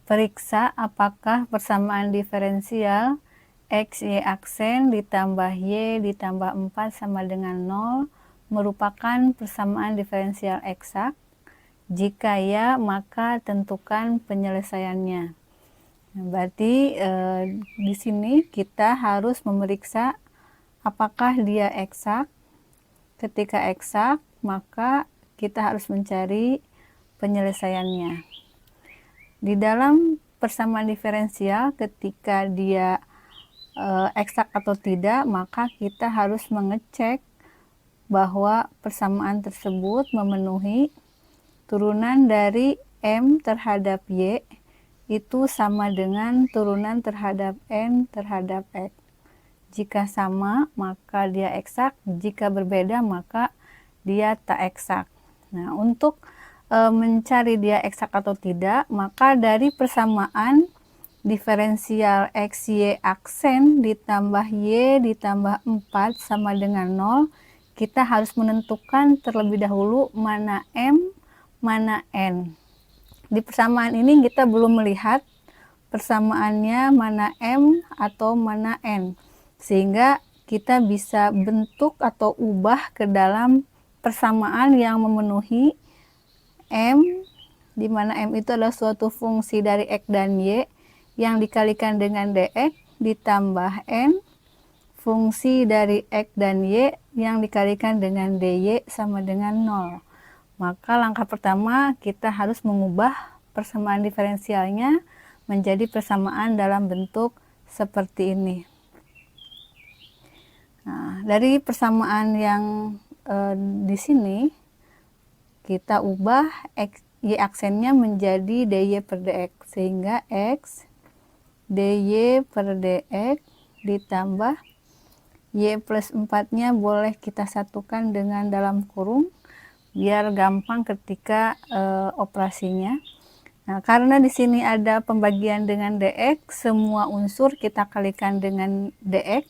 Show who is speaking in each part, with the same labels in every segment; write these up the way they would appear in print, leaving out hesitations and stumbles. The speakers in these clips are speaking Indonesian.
Speaker 1: Periksa apakah persamaan diferensial X, Y aksen ditambah Y ditambah 4 sama dengan 0 merupakan persamaan diferensial eksak. Jika ya, maka tentukan penyelesaiannya. Nah, berarti di sini kita harus memeriksa apakah dia eksak. Ketika eksak, maka kita harus mencari penyelesaiannya. Di dalam persamaan diferensial, ketika dia eksak atau tidak, maka kita harus mengecek bahwa persamaan tersebut memenuhi turunan dari M terhadap Y itu sama dengan turunan terhadap N terhadap X. Jika sama, maka dia eksak. Jika berbeda, maka dia tak eksak. Nah, untuk mencari dia eksak atau tidak, maka dari persamaan diferensial X, Y aksen ditambah Y ditambah 4 sama dengan 0, kita harus menentukan terlebih dahulu mana M, mana N. Di persamaan ini kita belum melihat persamaannya mana M atau mana N, sehingga kita bisa bentuk atau ubah ke dalam persamaan yang memenuhi M, di mana M itu adalah suatu fungsi dari X dan Y yang dikalikan dengan dx ditambah N, fungsi dari X dan Y yang dikalikan dengan dy sama dengan 0. Maka langkah pertama kita harus mengubah persamaan diferensialnya menjadi persamaan dalam bentuk seperti ini. Nah, dari persamaan yang di sini kita ubah X, Y aksennya menjadi dy per dx, sehingga X dy per dx ditambah Y plus 4-nya boleh kita satukan dengan dalam kurung biar gampang ketika operasinya. Nah, karena di sini ada pembagian dengan dx, semua unsur kita kalikan dengan dx,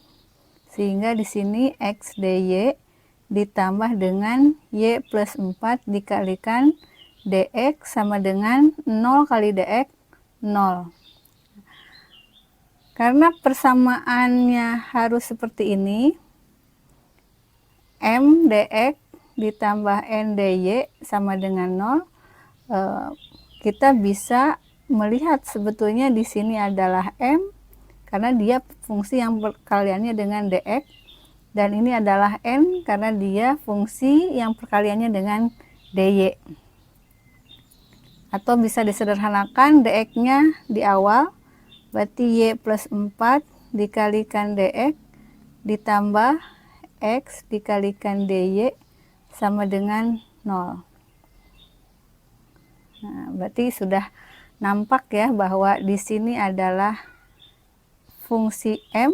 Speaker 1: sehingga di sini X dy ditambah dengan Y plus 4 dikalikan dx sama dengan 0 kali dx, 0. Karena persamaannya harus seperti ini, M dx ditambah N dy sama dengan 0, kita bisa melihat sebetulnya di sini adalah M, karena dia fungsi yang perkaliannya dengan dx, dan ini adalah N karena dia fungsi yang perkaliannya dengan dy. Atau bisa disederhanakan dx-nya di awal, berarti Y plus 4 dikalikan dx ditambah X dikalikan dy sama dengan 0. Nah, berarti sudah nampak ya bahwa di sini adalah fungsi M,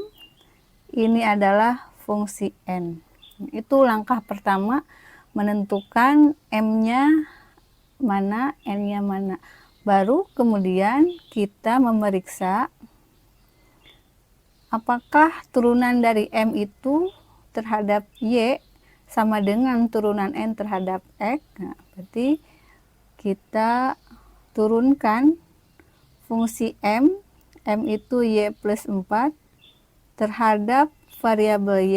Speaker 1: ini adalah fungsi N. Itu langkah pertama, menentukan M-nya mana, N-nya mana. Baru kemudian kita memeriksa apakah turunan dari M itu terhadap Y sama dengan turunan N terhadap X. Nah, berarti kita turunkan fungsi M itu Y plus 4 terhadap variabel Y.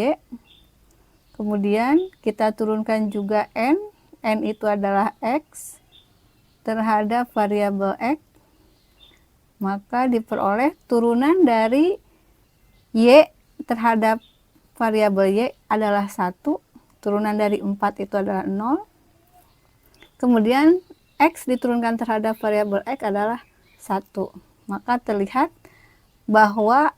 Speaker 1: Kemudian kita turunkan juga N itu adalah X terhadap variabel X. Maka diperoleh turunan dari Y terhadap variabel Y adalah 1, turunan dari 4 itu adalah 0. Kemudian X diturunkan terhadap variabel X adalah 1. Maka terlihat bahwa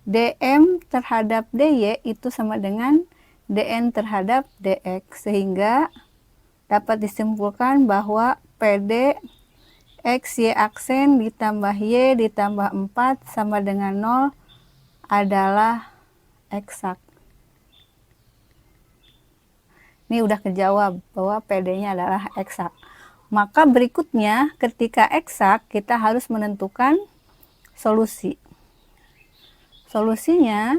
Speaker 1: dm terhadap dy itu sama dengan dn terhadap dx, sehingga dapat disimpulkan bahwa PD X, Y aksen ditambah Y ditambah 4 sama dengan 0 adalah eksak. Ini udah kejawab bahwa PD-nya adalah eksak. Maka berikutnya ketika eksak kita harus menentukan solusi. Solusinya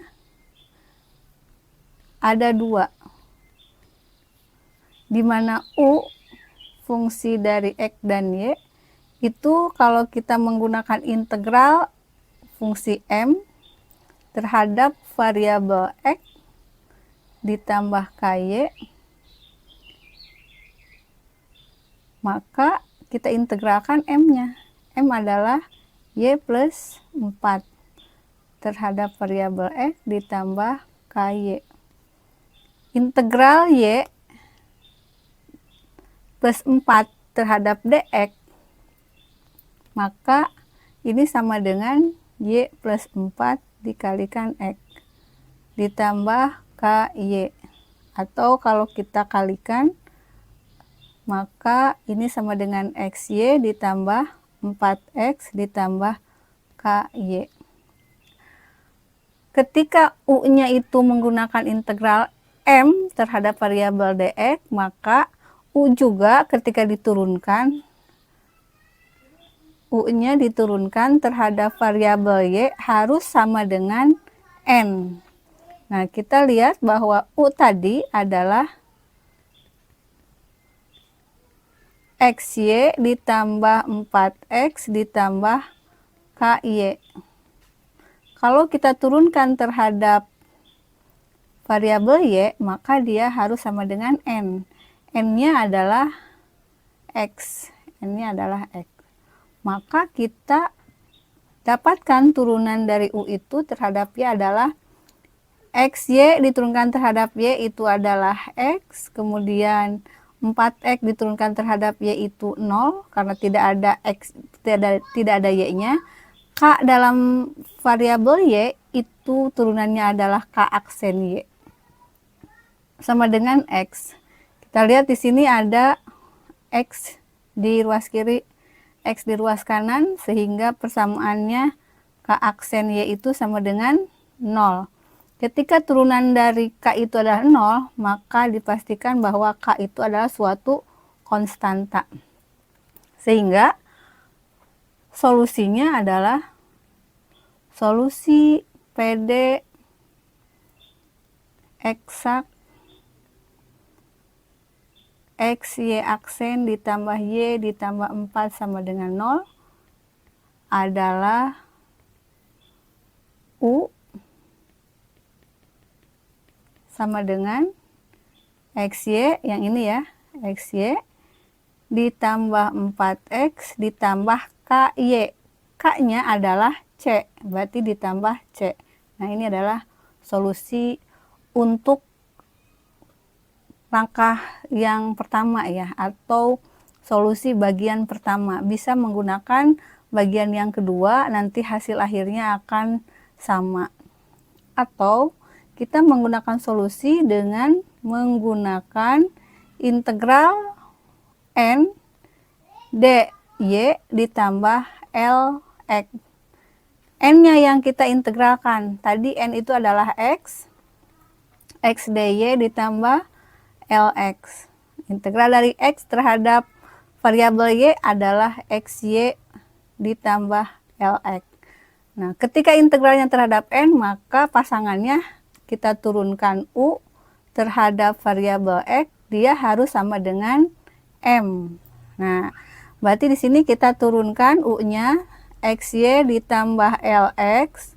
Speaker 1: ada 2, di mana U fungsi dari X dan Y itu kalau kita menggunakan integral fungsi M terhadap variabel X ditambah KY, maka kita integralkan M-nya. M adalah Y plus 4 terhadap variabel X ditambah KY. Integral Y plus 4 terhadap DX, maka ini sama dengan Y plus 4 dikalikan X ditambah KY. Atau kalau kita kalikan, maka ini sama dengan XY ditambah 4X ditambah KY. Ketika U-nya itu menggunakan integral M terhadap variabel DX, maka U juga ketika diturunkan, U-nya diturunkan terhadap variabel Y harus sama dengan N. Nah, kita lihat bahwa U tadi adalah XY ditambah 4X ditambah KY. Kalau kita turunkan terhadap variabel Y, maka dia harus sama dengan N. N-nya adalah X. N-nya adalah X. Maka kita dapatkan turunan dari U itu terhadap Y adalah XY diturunkan terhadap Y itu adalah X, kemudian 4X diturunkan terhadap Y itu 0 karena tidak ada X, tidak ada Y-nya. K dalam variabel Y itu turunannya adalah K aksen Y sama dengan X. Kita lihat di sini ada X di ruas kiri, X di ruas kanan, sehingga persamaannya K aksen Y itu sama dengan 0. Ketika turunan dari K itu adalah 0, maka dipastikan bahwa K itu adalah suatu konstanta. Sehingga solusinya adalah solusi PD eksak X, Y aksen ditambah Y ditambah 4 sama dengan 0 adalah U sama dengan XY, yang ini ya, XY ditambah 4X ditambah KY. K-nya adalah C, berarti ditambah C. Nah, ini adalah solusi untuk langkah yang pertama ya, atau solusi bagian pertama. Bisa menggunakan bagian yang kedua, nanti hasil akhirnya akan sama. Atau kita menggunakan solusi dengan menggunakan integral N dy ditambah Lx. N-nya yang kita integralkan. Tadi N itu adalah X. X dy ditambah Lx. Integral dari X terhadap variabel Y adalah XY ditambah Lx. Nah, ketika integralnya terhadap N, maka pasangannya kita turunkan U terhadap variabel X, dia harus sama dengan M. Nah, berarti di sini kita turunkan U-nya XY ditambah Lx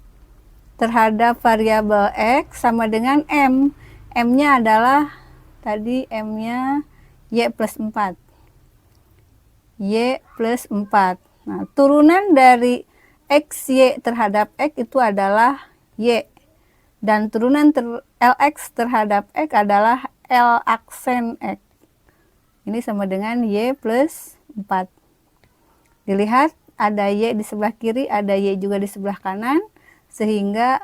Speaker 1: terhadap variabel X sama dengan M. M-nya adalah tadi M-nya Y plus 4. Y plus 4. Nah, turunan dari XY terhadap X itu adalah Y. Dan turunan Lx terhadap X adalah L aksen X. Ini sama dengan Y plus 4. Dilihat ada Y di sebelah kiri, ada Y juga di sebelah kanan. Sehingga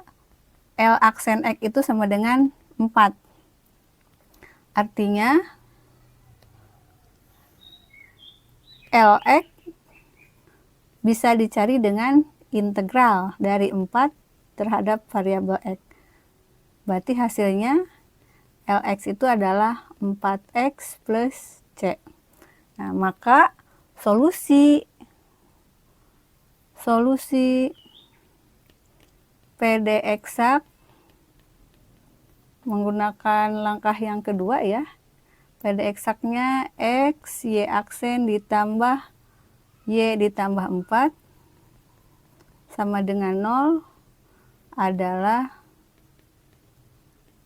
Speaker 1: L aksen X itu sama dengan 4. Artinya Lx bisa dicari dengan integral dari 4 terhadap variabel X. Berarti hasilnya Lx itu adalah 4X plus C. Nah, maka solusi PD eksak menggunakan langkah yang kedua ya. PD eksaknya X, Y aksen ditambah Y ditambah 4 sama dengan 0 adalah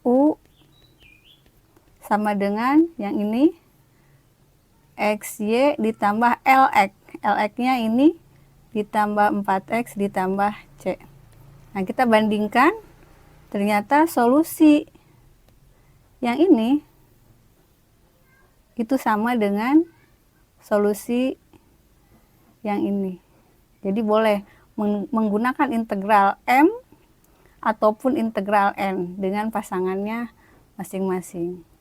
Speaker 1: U sama dengan yang ini XY ditambah LX. LX-nya ini ditambah 4X ditambah C. Nah, kita bandingkan, ternyata solusi yang ini itu sama dengan solusi yang ini. Jadi boleh menggunakan integral M ataupun integral N dengan pasangannya masing-masing.